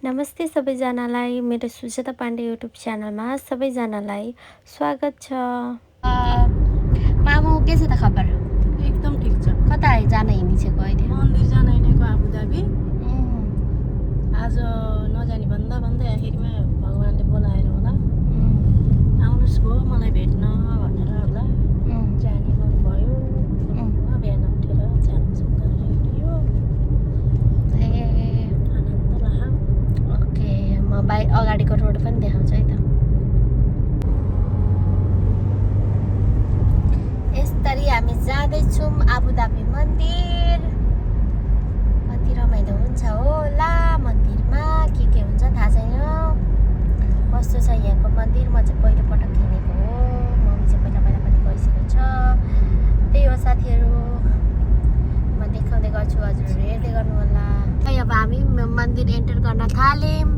नमस्ते सबैजनालाई मेरो सुजाता पाण्डे युट्युब च्यानलमा सबैजनालाई स्वागत छ। मामु के छ त खबर? एकदम ठिक छ। कता जान हिँडिसक्यो अहिले? मन्दिर जान हिँडेको आबुधाबी। आज नजानी भन्दा भन्दै आखिरमा भगवानले बोलाएर होला आउनुहोस् भयो मलाई भेट्न भनेर होला जाने गर्नुभयो। बिहान उठेर जानु सुन्दर रेडियो आनन्द लाग्यो। ओके, म अगाडिको रोड पनि देखाउँछु है त। यसरी हामी जाँदैछौँ आबुधाबी मन्दिर। कति रमाइलो हुन्छ होला मन्दिरमा, के हुन्छ थाहा छैन। कस्तो छ यहाँको मन्दिर, म चाहिँ पहिलोपटक हिँडेको हो। मम्मी चाहिँ पहिला पनि गइसकेको छ। त्यही हो साथीहरू, म देखाउँदै गर्छु, हजुरहरू हेर्दै गर्नु होला। अब हामी मन्दिर एन्टर गर्न थाल्यौँ।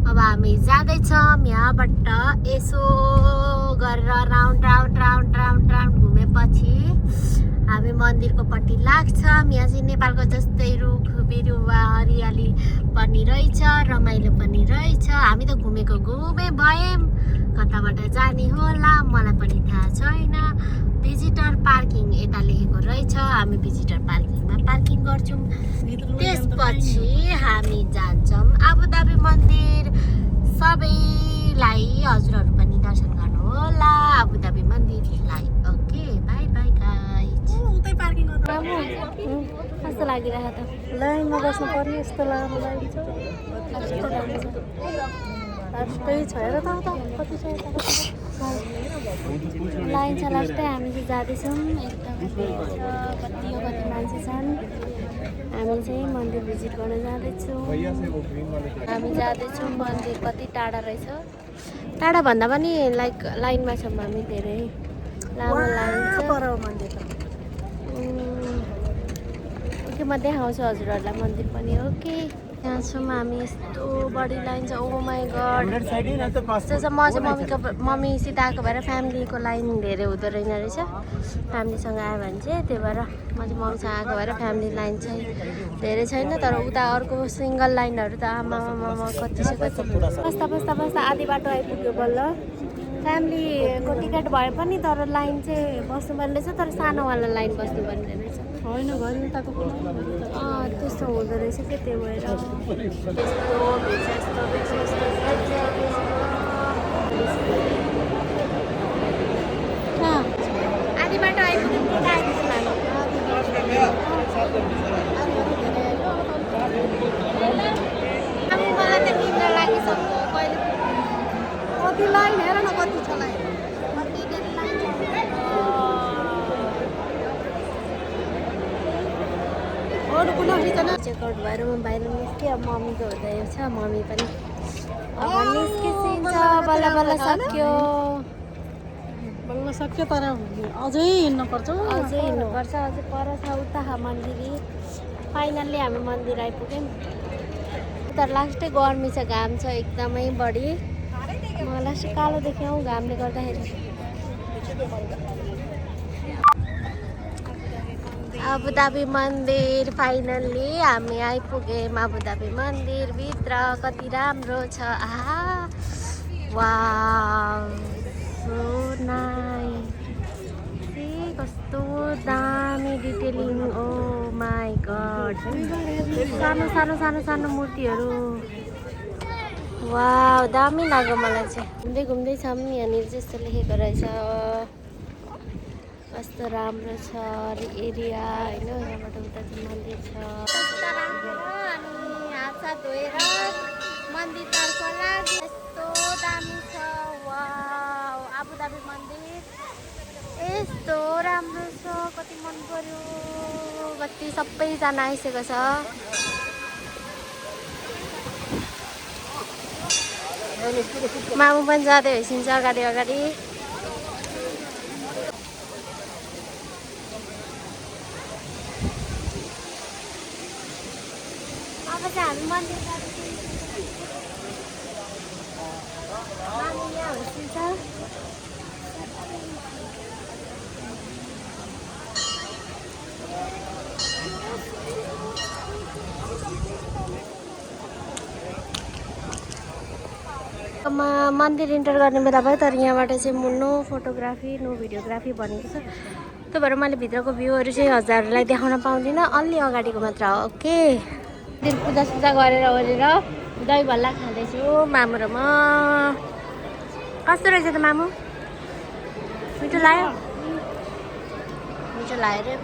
अब हामी जाँदैछौँ यहाँबाट यसो गरेर round round round round round घुमेपछि हामी मन्दिरको पट्टि लाग्छौँ। यहाँ चाहिँ नेपालको जस्तै रुख बिरुवा हरियाली पनि रहेछ, रमाइलो पनि रहेछ। हामी त घुमेको भयौँ, कताबाट जाने होला मलाई पनि थाहा छैन। भिजिटर पार्किङ यता लेखेको रहेछ, हामी भिजिटर पार्किङमा पार्किङ गर्छौँ। त्यसपछि हामी जान्छौँ आबुधाबी मन्दिर। सबैलाई हजुरहरू पनि दर्शन गर्नु होला आबुधाबी मन्दिरलाई। Okay, by by guys. उतै पार्किङ गर्नु कस्तो लागिरहेको त? लाइनमा बस्नु पर्ने यस्तो लामो लाइन छ। लास्टै छ हेर त कति छ लाइन छ लास्टै। हामी चाहिँ जाँदैछौँ, एकदम कति मान्छे छन्। हामी चाहिँ मन्दिर भिजिट गर्न जाँदैछौँ। हामी जाँदैछौँ मन्दिर। कति टाढा रहेछ, टाढा भन्दा पनि लाइक लाइनमा छौँ हामी, धेरै लामो लाइन छ। मन्दिर ओके, म देखाउँछु हजुरहरूलाई मन्दिर पनि। ओके, यहाँ छौँ हामी। यस्तो बढी लाइन छ, ओ माई गड। जस्तो म चाहिँ मम्मीसित आएको भएर फ्यामिलीको लाइन धेरै हुँदो रहेन रहेछ। फ्यामिलीसँग आयो भने चाहिँ, त्यही भएर म चाहिँ मम्मीसँग आएको भएर फ्यामिली लाइन चाहिँ धेरै छैन। तर उता अर्को सिङ्गल लाइनहरू त आमामा कति छ कति। बस्दा आधी बाटो आइपुग्यो बल्ल। फ्यामिलीको टिकट भए पनि तर लाइन चाहिँ बस्नुपर्ने रहेछ, तर सानोवाला लाइन बस्नुपर्ने रहेछ। होइन घरि उताको त्यस्तो हुँदो रहेछ कि, त्यही भएर आधी बाटो आइपुग्यो। मलाई त निद्रा लागिसक्यो। कहिले कति लाइन हेर न कति छ लाइन। चेकआउट भएर म बाहिर निस्केँ। अब मम्मीको हुँदैछ, मम्मी पनि अब निस्किन्छ। बल्ल बल्ल सक्यो, बल्ल सक्यो। तर अझै हिँड्नुपर्छ, अझै हिँड्नुपर्छ। अझै पर छ उता मन्दिर। फाइनल्ली हामी मन्दिर आइपुग्यौँ। तर लास्टै गर्मी छ, घाम छ एकदमै बढी। मलाई लास्ट कालो देख्यौँ घामले गर्दाखेरि। आबुधाबी मन्दिर फाइनल्ली हामी आइपुग्यौँ। आबुधाबी मन्दिरभित्र कति राम्रो छ। आहा, वाउ, सो नाइस। कस्तो दामी डिटेलिङ, ओ माई गड। सानो मूर्तिहरू, वाउ, दामी लाग्यो मलाई चाहिँ। घुम्दै छौँ, यहाँनिर चाहिँ यस्तो लेखेको रहेछ। कस्तो राम्रो छ एरिया होइन। यहाँबाट उता चाहिँ मन्दिर छ। कस्तो राम्रो। अनि हात सात धोएर मन्दिरतर्फ लाग्यो। यस्तो दामी छ, वाउ। आबुधाबी मन्दिर यस्तो राम्रो छ, कति मन पर्यो। कति सबैजना आइसकेको छ। मामु पनि जाँदै भइसक्छ अगाडि। अब चाहिँ हामी मन्दिर जाँदैछौँ। मामु यहाँ हुनुहुन्छ। मन्दिर इन्टर गर्ने बेला भयो तर यहाँबाट चाहिँ नो फोटोग्राफी नो भिडियोग्राफी भनेको छ। त्यो भएर मैले भित्रको भ्यूहरू चाहिँ हजुरहरूलाई देखाउन पाउँदिनँ, अलि अगाडिको मात्र हो। ओके, मन्दिर पूजासुजा गरेर ओरेर दही भल्ला खाँदैछु मामु र म। कस्तो रहेछ त मामु? मिठो लाग्यो? मिठो लाग्यो रे,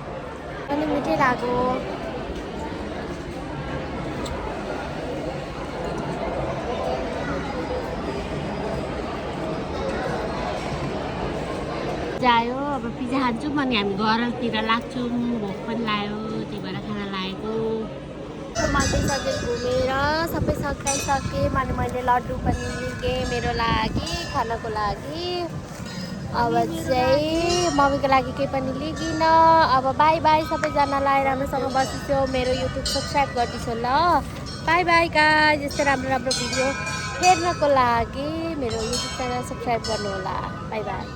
पनि मिठै लाग्यो। जायो अब पिज्जा खान्छौँ अनि हामी घरतिर लाग्छौँ, भोक पनि लाग्यो त्यही भएर खाना लागेको। मन्दिर सन्दिर घुमेर सबै सकाइसकेँ अनि मैले लड्डु पनि लिएँ मेरो लागि खानको लागि। अब चाहिँ मम्मीको लागि केही पनि लिइदिनँ। अब बाई बाई सबैजनालाई, राम्रोसँग बसिसो, मेरो युट्युब सब्सक्राइब गरिदिन्छु ल। बाई बाई गाइस, यस्तो राम्रो राम्रो भिडियो हेर्नको लागि मेरो युट्युब च्यानल सब्सक्राइब गर्नु होला। By by.